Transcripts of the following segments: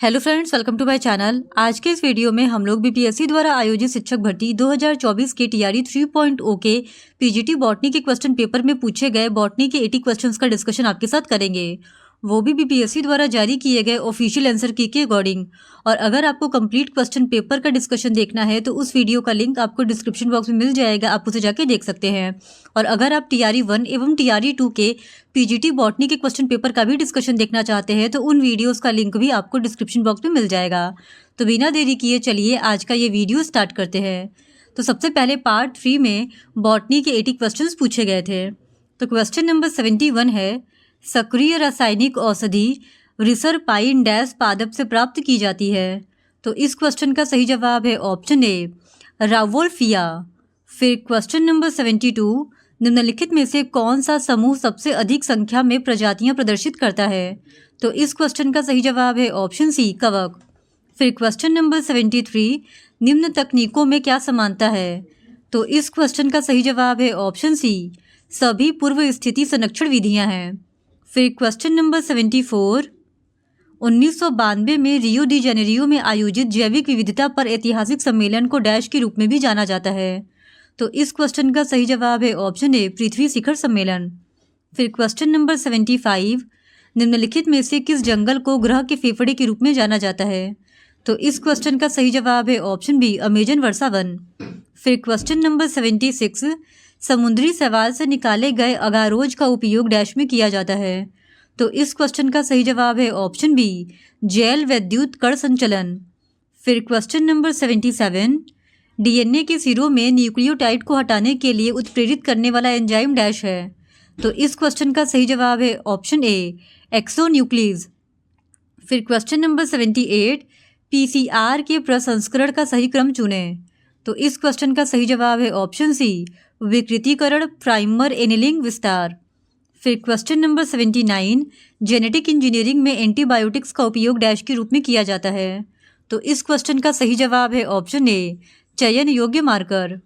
Hello friends, welcome to my channel. आज के इस वीडियो में हम लोग बीपीएससी द्वारा आयोजित शिक्षक भर्ती 2024 के टीआरई 3.0 के पीजीटी बॉटनी के क्वेश्चन पेपर में पूछे गए बॉटनी के 80 क्वेश्चंस का डिस्कशन आपके साथ करेंगे, वो भी बीपीएससी द्वारा जारी किए गए ऑफिशियल आंसर की के अकॉर्डिंग। और अगर आपको कंप्लीट क्वेश्चन पेपर का डिस्कशन देखना है तो उस वीडियो का लिंक आपको डिस्क्रिप्शन बॉक्स में मिल जाएगा, आप उसे जाके देख सकते हैं। और अगर आप टीआरई 1 एवं टीआरई 2 के पीजीटी बॉटनी के क्वेश्चन पेपर का भी डिस्कशन देखना चाहते हैं तो उन वीडियोस का लिंक भी आपको डिस्क्रिप्शन बॉक्स में मिल जाएगा। तो बिना देरी किए चलिए आज का ये वीडियो स्टार्ट करते हैं। तो सबसे पहले पार्ट 3 में बॉटनी के 80 क्वेश्चंस पूछे गए थे। तो क्वेश्चन नंबर 71 है, सक्रिय रासायनिक औषधि रिसरपाइन डैश पादप से प्राप्त की जाती है। तो इस क्वेश्चन का सही जवाब है ऑप्शन ए रावोल्फिया। फिर क्वेश्चन नंबर 72, निम्नलिखित में से कौन सा समूह सबसे अधिक संख्या में प्रजातियां प्रदर्शित करता है। तो इस क्वेश्चन का सही जवाब है ऑप्शन सी कवक। फिर क्वेश्चन नंबर 73, निम्न तकनीकों में क्या समानता है। तो इस क्वेश्चन का सही जवाब है ऑप्शन सी सभी पूर्व स्थिति संरक्षण विधियां हैं। फिर क्वेश्चन नंबर 74, 1992 में रियो डी जेनेरियो में आयोजित जैविक विविधता पर ऐतिहासिक सम्मेलन को डैश के रूप में भी जाना जाता है। तो इस क्वेश्चन का सही जवाब है ऑप्शन ए पृथ्वी शिखर सम्मेलन। फिर क्वेश्चन नंबर 75, निम्नलिखित में से किस जंगल को ग्रह के फेफड़े के रूप में जाना जाता है। तो इस क्वेश्चन का सही जवाब है ऑप्शन बी अमेजन वर्षा वन। फिर क्वेश्चन नंबर 76, समुद्री शैवाल से निकाले गए अगारोज का उपयोग डैश में किया जाता है। तो इस क्वेश्चन का सही जवाब है ऑप्शन बी जैल वैद्युत कण संचलन। फिर क्वेश्चन नंबर 77, डीएनए के सिरों में न्यूक्लियोटाइड को हटाने के लिए उत्प्रेरित करने वाला एंजाइम डैश है। तो इस क्वेश्चन का सही जवाब है ऑप्शन ए एक्सोन्यूक्लीज। फिर क्वेश्चन नंबर 78, पीसीआर के प्रसंस्करण का सही क्रम चुनें। तो इस क्वेश्चन का सही जवाब है ऑप्शन सी विकृतीकरण, प्राइमर, एनिलिंग, विस्तार। फिर क्वेश्चन नंबर 79, जेनेटिक इंजीनियरिंग में एंटीबायोटिक्स का उपयोग डैश के रूप में किया जाता है। तो इस क्वेश्चन का सही जवाब है ऑप्शन ए चयन योग्य मार्कर।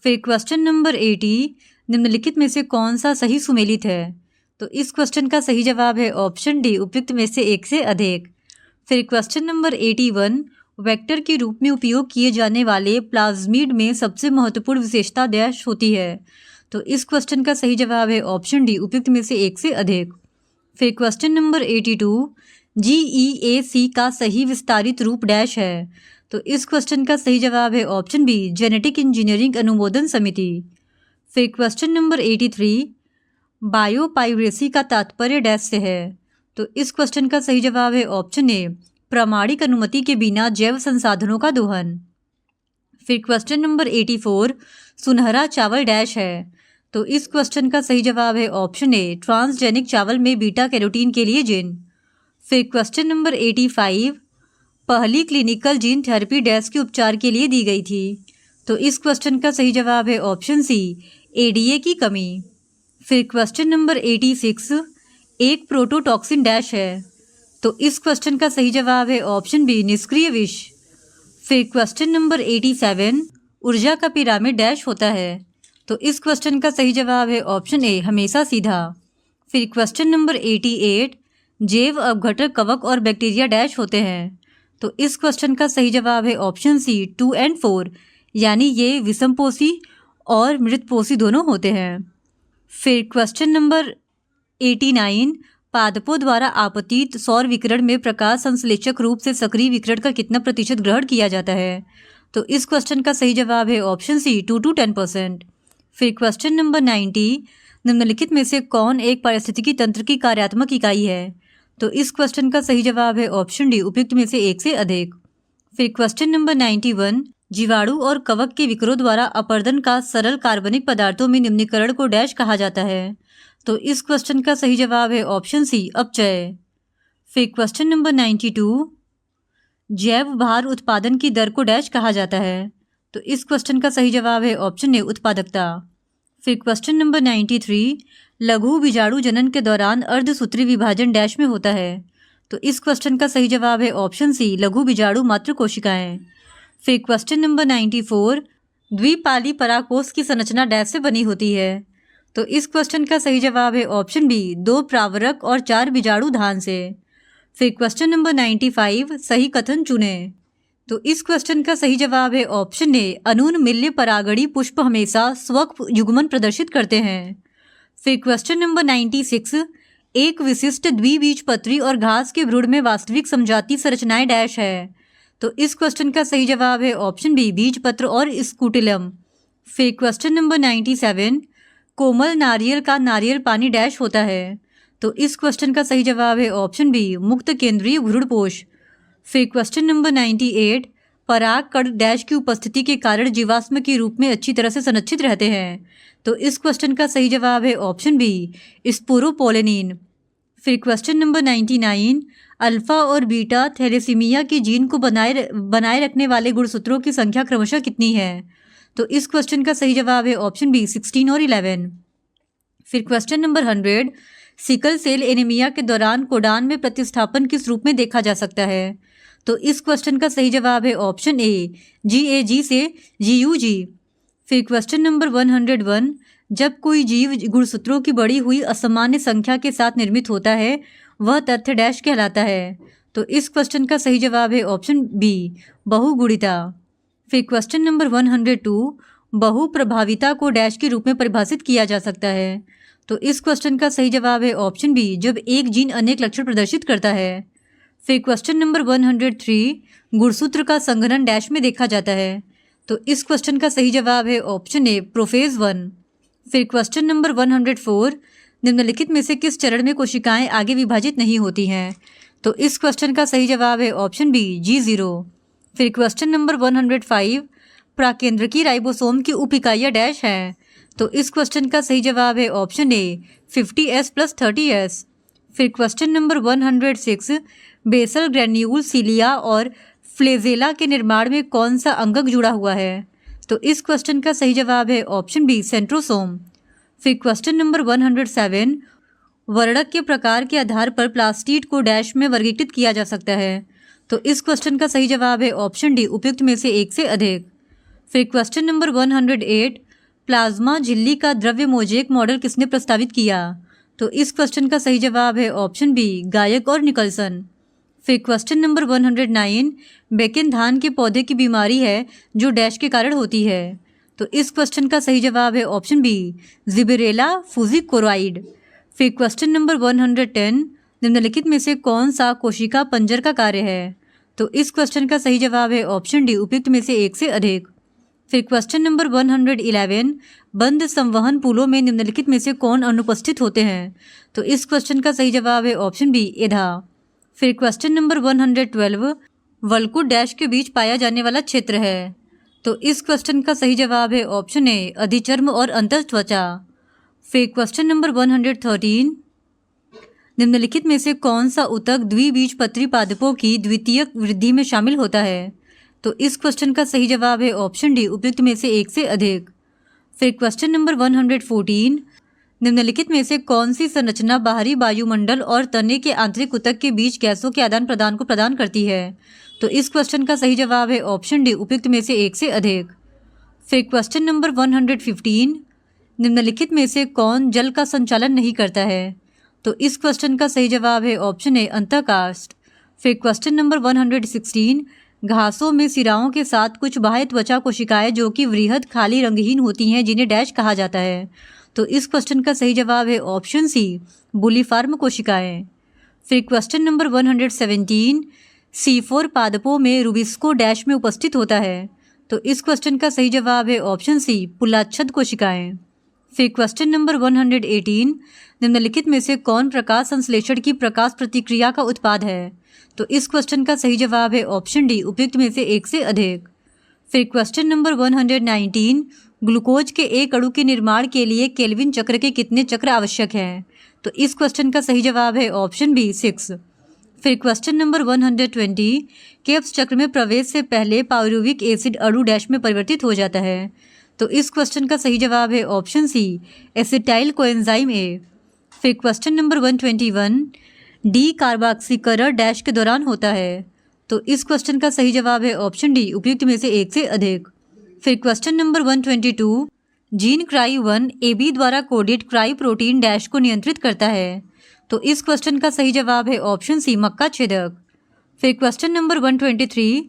फिर क्वेश्चन नंबर 80, निम्नलिखित में से कौन सा सही सुमेलित है। तो इस क्वेश्चन का सही जवाब है ऑप्शन डी उपयुक्त में से एक से अधिक। फिर क्वेश्चन नंबर 81, वेक्टर के रूप में उपयोग किए जाने वाले प्लाज्मिड में सबसे महत्वपूर्ण विशेषता डैश होती है। तो इस क्वेश्चन का सही जवाब है ऑप्शन डी उपयुक्त में से एक से अधिक। फिर क्वेश्चन नंबर 82, जीईएसी का सही विस्तारित रूप डैश है। तो इस क्वेश्चन का सही जवाब है ऑप्शन बी जेनेटिक इंजीनियरिंग अनुमोदन समिति। फिर क्वेश्चन नंबर 83, बायोपाइरेसी का तात्पर्य डैश से है। तो इस क्वेश्चन का सही जवाब है ऑप्शन ए प्रामाणिक अनुमति के बिना जैव संसाधनों का दोहन। फिर क्वेश्चन नंबर 84, सुनहरा चावल डैश है। तो इस क्वेश्चन का सही जवाब है ऑप्शन ए ट्रांसजेनिक चावल में बीटा कैरोटीन के लिए जिन। फिर क्वेश्चन नंबर 85, पहली क्लिनिकल जीन थेरेपी डैश के उपचार के लिए दी गई थी। तो इस क्वेश्चन का सही जवाब है ऑप्शन सी एडीए की कमी। फिर क्वेश्चन नंबर 86, एक प्रोटोटॉक्सिन डैश है। तो इस क्वेश्चन का सही जवाब है ऑप्शन बी निष्क्रिय विष। फिर क्वेश्चन नंबर 87, ऊर्जा का पिरामिड डैश होता है। तो इस क्वेश्चन का सही जवाब है ऑप्शन ए हमेशा सीधा। फिर क्वेश्चन नंबर 88, जैव अपघटक कवक और बैक्टीरिया डैश होते हैं। तो इस क्वेश्चन का सही जवाब है ऑप्शन सी 2 और 4, यानी ये विषमपोषी और मृतपोषी दोनों होते हैं। फिर क्वेश्चन नंबर 89, पादपों द्वारा आपतित सौर विकिरण में प्रकाश संश्लेषक रूप से सक्रिय विकिरण का कितना प्रतिशत ग्रहण किया जाता है। तो इस क्वेश्चन का सही जवाब है ऑप्शन सी 2 to 10%। फिर क्वेश्चन नंबर 90, निम्नलिखित में से कौन एक पारिस्थितिकी तंत्र की कार्यात्मक इकाई है। तो इस क्वेश्चन का सही जवाब है ऑप्शन डी उपयुक्त में से एक से अधिक। फिर क्वेश्चन नंबर 91, जीवाणु और कवक के विकरों द्वारा अपर्दन का सरल कार्बनिक पदार्थों में निम्नीकरण को डैश कहा जाता है। तो इस क्वेश्चन का सही जवाब है ऑप्शन सी अपचय। फिर क्वेश्चन नंबर 92, जैव भार उत्पादन की दर को डैश कहा जाता है। तो इस क्वेश्चन का सही जवाब है ऑप्शन ए उत्पादकता। फिर क्वेश्चन नंबर 93, लघु बीजाणु जनन के दौरान अर्धसूत्री विभाजन डैश में होता है। तो इस क्वेश्चन का सही जवाब है ऑप्शन सी लघु बीजाणु मात्र कोशिकाएं। फिर क्वेश्चन नंबर 94, द्विपाली परागकोश की संरचना डैश से बनी होती है। तो इस क्वेश्चन का सही जवाब है ऑप्शन बी 2 प्रावरक और 4 बीजाणु धान से। फिर क्वेश्चन नंबर 95 सही कथन चुनें। तो इस क्वेश्चन का सही जवाब है ऑप्शन ए, अनून मिल्य परागणी पुष्प हमेशा स्वक युग्मन प्रदर्शित करते हैं। फिर क्वेश्चन नंबर 96 एक विशिष्ट द्विबीजपत्री और घास के भ्रूण में वास्तविक समजातीय संरचनाएं डैश है। तो इस क्वेश्चन का सही जवाब है ऑप्शन बी, बीजपत्र और स्कूटिलम। फिर क्वेश्चन नंबर 97 कोमल नारियल का नारियल पानी डैश होता है। तो इस क्वेश्चन का सही जवाब है ऑप्शन बी, मुक्त केंद्रीय भ्रूणपोष। फिर क्वेश्चन नंबर 98 पराग कण डैश की उपस्थिति के कारण जीवाश्म के रूप में अच्छी तरह से संरक्षित रहते हैं। तो इस क्वेश्चन का सही जवाब है ऑप्शन बी, स्पोरोपोलेनिन। फिर क्वेश्चन नंबर 99 अल्फा और बीटा थैलेसीमिया के जीन को बनाए रखने वाले गुणसूत्रों की संख्या क्रमशः कितनी है। तो इस क्वेश्चन का सही जवाब है ऑप्शन बी, 16 और 11। फिर question number 100 sickle cell anaemia के दौरान कोडान में प्रतिस्थापन किस रूप में देखा जा सकता है। तो इस क्वेश्चन का सही जवाब है ऑप्शन ए, GAG से GUG। फिर क्वेश्चन नंबर 101 जब कोई जीव गुणसूत्रों की बढ़ी हुई असामान्य संख्या के साथ निर्मित होता है वह तथ्य डैश कहलाता है। तो इस क्वेश्चन का सही जवाब है ऑप्शन बी, बहुगुणिता। फिर क्वेश्चन नंबर 102 बहुप्रभाविता को डैश के रूप में परिभाषित किया जा सकता है। तो इस क्वेश्चन का सही जवाब है ऑप्शन बी, जब एक जीन अनेक लक्षण प्रदर्शित करता है। फिर क्वेश्चन नंबर 103 गुणसूत्र का संघनन डैश में देखा जाता है। तो इस क्वेश्चन का सही जवाब है ऑप्शन ए, प्रोफेज 1। फिर क्वेश्चन नंबर 104 निम्नलिखित में से किस चरण में कोशिकाएं आगे विभाजित नहीं होती हैं। तो इस क्वेश्चन का सही जवाब है ऑप्शन बी, G0। फिर क्वेश्चन नंबर 105 प्राकेंद्रकी राइबोसोम की उप इकाइयाँ डैश हैं। तो इस क्वेश्चन का सही जवाब है ऑप्शन ए, 50S + 30S। फिर क्वेश्चन नंबर 106 बेसल ग्रैन्यूल सीलिया और फ्लेजेला के निर्माण में कौन सा अंगक जुड़ा हुआ है। तो इस क्वेश्चन का सही जवाब है ऑप्शन बी, सेंट्रोसोम। फिर क्वेश्चन नंबर 107 वर्णक के प्रकार के आधार पर प्लास्टिड को डैश में वर्गीकृत किया जा सकता है। तो इस क्वेश्चन का सही जवाब है ऑप्शन डी, उपयुक्त में से एक से अधिक। फिर क्वेश्चन नंबर 108 प्लाज्मा झिल्ली का द्रव्य मोजेक मॉडल किसने प्रस्तावित किया। तो इस क्वेश्चन का सही जवाब है ऑप्शन बी, गायक और निकलसन। फिर क्वेश्चन नंबर 109 बेकिन धान के पौधे की बीमारी है जो डैश के कारण होती है। तो इस क्वेश्चन का सही जवाब है ऑप्शन बी, जिबरेला फुजिकोराइड। फिर क्वेश्चन नंबर 110 निम्नलिखित में से कौन सा कोशिका पंजर का कार्य है। तो इस क्वेश्चन का सही जवाब है ऑप्शन डी, उपयुक्त में से एक से अधिक। फिर क्वेश्चन नंबर 111 बंद संवहन पुलों में निम्नलिखित में से कौन अनुपस्थित होते हैं। तो इस क्वेश्चन का सही जवाब है ऑप्शन बी, एधा। फिर क्वेश्चन नंबर 112 वल्कुट डैश के बीच पाया जाने वाला क्षेत्र है। तो इस क्वेश्चन का सही जवाब है ऑप्शन ए, अधिचर्म और अंतःत्वचा। फिर क्वेश्चन नंबर 113 निम्नलिखित में से कौन सा ऊतक द्विबीजपत्री पादपों की द्वितीयक वृद्धि में शामिल होता है। तो इस क्वेश्चन का सही जवाब है ऑप्शन डी, उपयुक्त में से एक से अधिक। फिर क्वेश्चन नंबर 114 निम्नलिखित में से कौन सी संरचना बाहरी वायुमंडल और तने के आंतरिक ऊतक के बीच गैसों के आदान प्रदान को प्रदान करती है। तो इस क्वेश्चन का सही जवाब है ऑप्शन डी, उपयुक्त में से एक से अधिक। फिर क्वेश्चन नंबर 115 निम्नलिखित में से कौन जल का संचालन नहीं करता है। तो इस क्वेश्चन का सही जवाब है ऑप्शन ए, अंतःकाष्ठ। फिर क्वेश्चन नंबर 116 घासों में सिराओं के साथ कुछ बाह्य त्वचा कोशिकाएं जो कि वृहद खाली रंगहीन होती हैं जिन्हें डैश कहा जाता है। तो इस क्वेश्चन का सही जवाब है ऑप्शन सी, बुलीफार्म कोशिकाएं। फिर क्वेश्चन नंबर 117 C4 पादपों में रुबिस्को डैश में उपस्थित होता है। तो इस क्वेश्चन का सही जवाब है ऑप्शन सी, पुलाच्छद कोशिकाएं। फिर क्वेश्चन नंबर 118 निम्नलिखित में से कौन प्रकाश संश्लेषण की प्रकाश प्रतिक्रिया का उत्पाद है। तो इस क्वेश्चन का सही जवाब है ऑप्शन डी, उपयुक्त में से एक से अधिक। फिर क्वेश्चन नंबर 119 ग्लूकोज के एक अणु के निर्माण के लिए केल्विन चक्र के कितने चक्र आवश्यक हैं। तो इस क्वेश्चन का सही जवाब है ऑप्शन बी, 6। फिर क्वेश्चन नंबर 120 केप्स चक्र में प्रवेश से पहले पायरुविक एसिड अणु डैश में परिवर्तित हो जाता है। तो इस क्वेश्चन का सही जवाब है option C, acetyl coenzyme A. फिर क्वेश्चन नंबर 121 डी कार्बोक्सीकरण डैश के दौरान होता है। तो इस क्वेश्चन का सही जवाब है ऑप्शन डी, उपयुक्त में से एक से अधिक। फिर question number 122 gene cry 1 AB द्वारा कोडेड क्राई प्रोटीन डैश को नियंत्रित करता है। तो इस क्वेश्चन का सही जवाब है ऑप्शन सी मक्का छेदक। फिर क्वेश्चन नंबर 123,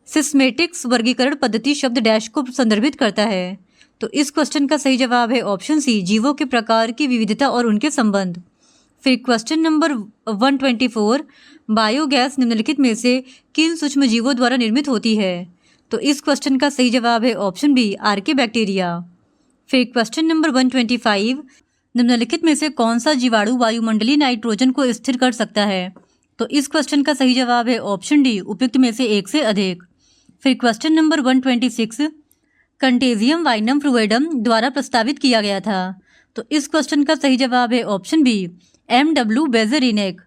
सिस्मेटिक्स वर्गीकरण पद्धति शब्द डैश को संदर्भित करता है। तो इस क्वेश्चन का सही जवाब है ऑप्शन सी जीवों के प्रकार की विविधता और उनके संबंध। फिर क्वेश्चन नंबर 124, बायोगैस निम्नलिखित में से किन सूक्ष्म जीवों द्वारा निर्मित होती है। तो इस क्वेश्चन का सही जवाब है ऑप्शन बी आर्के बैक्टीरिया। फिर क्वेश्चन नंबर 125, निम्नलिखित में से कौन सा जीवाणु वायुमंडलीय नाइट्रोजन को स्थिर कर सकता है। तो इस क्वेश्चन का सही जवाब है ऑप्शन डी उपयुक्त में से एक से अधिक। फिर क्वेश्चन नंबर 126, कंटेजियम वाइनम फ्लूइडम द्वारा प्रस्तावित किया गया था। तो इस क्वेश्चन का सही जवाब है ऑप्शन बी MW बेजरिनेक।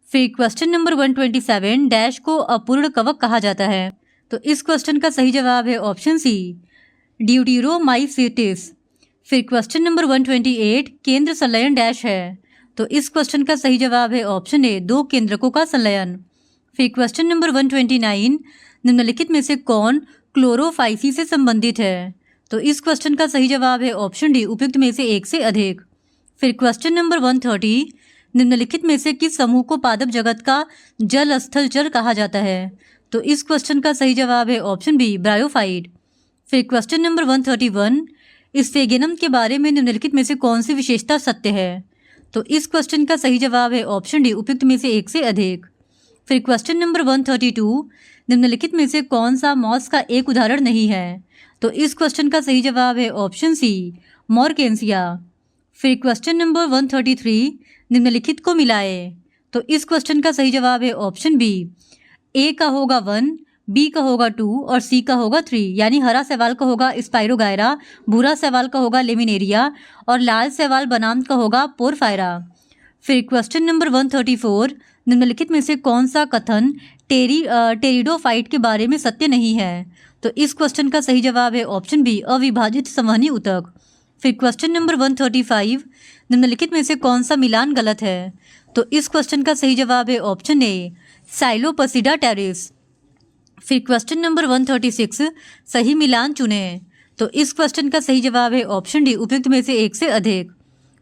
फिर क्वेश्चन नंबर 127, डैश को अपूर्ण कवक कहा जाता है। तो इस क्वेश्चन का सही जवाब है ऑप्शन सी ड्यूटेरोमाइसिटिस। फिर क्वेश्चन नंबर 128, केंद्र संलयन डैश है। तो इस क्वेश्चन का सही जवाब है ऑप्शन ए दो केंद्रकों का संलयन। फिर क्वेश्चन नंबर 129, निम्नलिखित में से कौन क्लोरोफाइसी से संबंधित है। तो इस क्वेश्चन का सही जवाब है ऑप्शन डी उपयुक्त में से एक से अधिक। फिर क्वेश्चन नंबर 130, निम्नलिखित में से किस समूह को पादप जगत का जल स्थल चर कहा जाता है। तो इस क्वेश्चन का सही जवाब है ऑप्शन बी ब्रायोफाइट। फिर क्वेश्चन नंबर 131, स्फेगेनम के बारे में निम्नलिखित में से कौन सी विशेषता सत्य है। तो इस क्वेश्चन का सही जवाब है ऑप्शन डी उपयुक्त में से एक से अधिक। फिर क्वेश्चन नंबर 132, निम्नलिखित में से कौन सा मॉस का एक उदाहरण नहीं है। तो इस क्वेश्चन का सही जवाब है ऑप्शन सी मॉर्केंसिया। फिर क्वेश्चन नंबर 133, निम्नलिखित को मिलाए। तो इस क्वेश्चन का सही जवाब है ऑप्शन बी, ए का होगा 1, बी का होगा 2 और सी का होगा 3। यानी हरा शैवाल का होगा स्पाइरोगायरा, भूरा शैवाल का होगा लेमिनेरिया और लाल शैवाल बनाम का होगा पोरफायरा। फिर क्वेश्चन नंबर 134, निम्नलिखित में से कौन सा कथन टेरिडोफाइट के बारे में सत्य नहीं है। तो इस क्वेश्चन का सही जवाब है ऑप्शन बी अविभाजित संवहनी ऊतक। फिर क्वेश्चन नंबर 135, निम्नलिखित में से कौन सा मिलान गलत है। तो इस क्वेश्चन का सही जवाब है ऑप्शन ए साइलोपसिडा टेरिस। फिर क्वेश्चन नंबर 136, सही मिलान चुनें। तो इस क्वेश्चन का सही जवाब है ऑप्शन डी उपयुक्त में से एक से अधिक।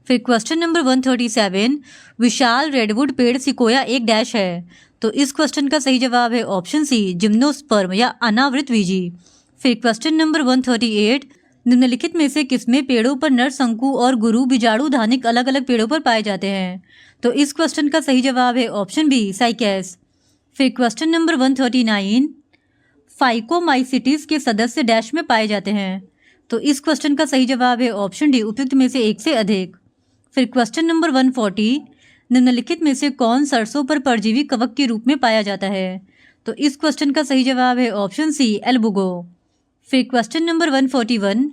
फिर क्वेश्चन नंबर 137, विशाल रेडवुड पेड़ सिकोया एक डैश है। तो इस क्वेश्चन का सही जवाब है ऑप्शन सी जिम्नोस्पर्म या अनावृत बीजी। फिर क्वेश्चन नंबर 138, निम्नलिखित में से किसमें पेड़ों पर नर शंकु और गुरु बीजाणु धानिक अलग अलग पेड़ों पर पाए जाते हैं। तो इस क्वेश्चन का सही जवाब है ऑप्शन बी साइकेस। फिर क्वेश्चन नंबर 139, फाइकोमाइसिटिस के सदस्य डैश में पाए जाते हैं। तो इस क्वेश्चन का सही जवाब है ऑप्शन डी उपयुक्त में से एक से अधिक। फिर क्वेश्चन नंबर 140, निम्नलिखित में से कौन सरसों पर परजीवी कवक के रूप में पाया जाता है। तो इस क्वेश्चन का सही जवाब है ऑप्शन सी एल्बुगो। फिर क्वेश्चन नंबर 141,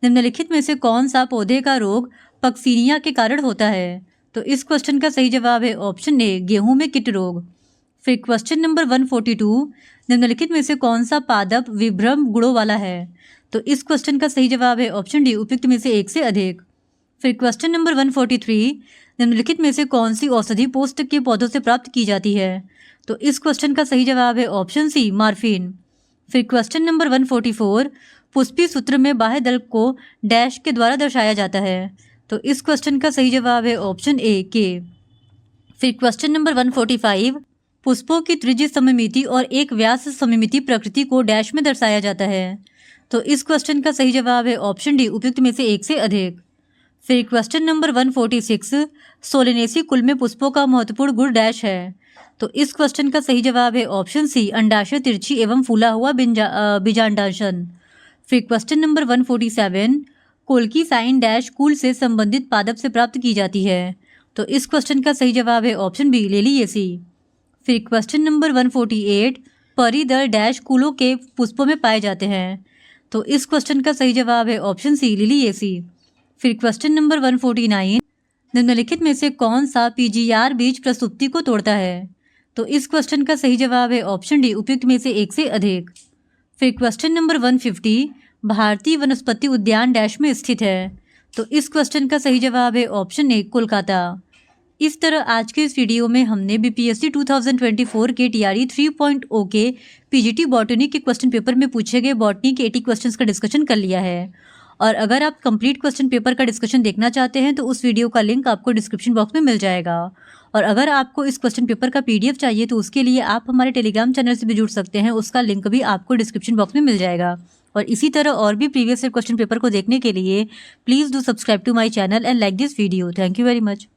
निम्नलिखित में से कौन सा पौधे का रोग पक्सीनिया के कारण होता है। तो इस क्वेश्चन का सही जवाब है ऑप्शन ए गेहूं में कीट रोग। फिर क्वेश्चन नंबर 142, निम्नलिखित में से कौन सा पादप विभ्रम गुणों वाला है। तो इस क्वेश्चन का सही जवाब है ऑप्शन डी उपयुक्त में से एक से अधिक। फिर क्वेश्चन नंबर 143, निम्नलिखित में से कौन सी औषधि पोषक के पौधों से प्राप्त की जाती है। तो इस क्वेश्चन का सही जवाब है ऑप्शन सी मार्फिन। फिर क्वेश्चन नंबर 144, पुष्पी सूत्र में बाह्य दल को डैश के द्वारा दर्शाया जाता है। तो इस क्वेश्चन का सही जवाब है ऑप्शन ए के। फिर क्वेश्चन नंबर 145, पुष्पों की त्रिज्य सममिति और एक व्यास सममिति प्रकृति को डैश में दर्शाया जाता है। तो इस क्वेश्चन का सही जवाब है ऑप्शन डी उपयुक्त में से एक से अधिक। फिर क्वेश्चन नंबर 146, सोलेनेसी कुल में पुष्पों का महत्वपूर्ण गुण डैश है। तो इस क्वेश्चन का सही जवाब है ऑप्शन सी अंडाशय तिरछी एवं फूला हुआ बीजांडाशन। फिर क्वेश्चन नंबर 147, कोल्की साइन डैश कुल से संबंधित पादप से प्राप्त की जाती है। तो इस क्वेश्चन का सही जवाब है ऑप्शन बी लेलिएसी। फिर क्वेश्चन नंबर 148, परिदल डैश कुलों के पुष्पों में पाए जाते हैं। तो इस क्वेश्चन का सही जवाब है ऑप्शन सी लिलिएसी। फिर क्वेश्चन नंबर 149, निम्नलिखित में से कौन सा पीजीआर बीज प्रसुप्ति को तोड़ता है। तो इस क्वेश्चन का सही जवाब है ऑप्शन डी उपयुक्त में से एक से अधिक। फिर क्वेश्चन नंबर 150, भारतीय वनस्पति उद्यान डैश में स्थित है। तो इस क्वेश्चन का सही जवाब है ऑप्शन ए कोलकाता। इस तरह आज के इस वीडियो में हमने बीपीएससी 2024 के टीआरई 3.0 के पीजीटी बॉटनी के क्वेश्चन पेपर में पूछे गए बॉटनी के 80 क्वेश्चंस का डिस्कशन कर लिया है। और अगर आप कंप्लीट क्वेश्चन पेपर का डिस्कशन देखना चाहते हैं तो उस वीडियो का लिंक आपको डिस्क्रिप्शन बॉक्स में मिल जाएगा। और अगर आपको इस क्वेश्चन पेपर का PDF चाहिए तो उसके लिए आप हमारे टेलीग्राम चैनल से भी जुड़ सकते हैं, उसका लिंक भी आपको डिस्क्रिप्शन बॉक्स में मिल जाएगा। और इसी तरह और भी प्रीवियस ईयर क्वेश्चन पेपर को देखने के लिए please do subscribe to my channel and like this video. Thank you very much.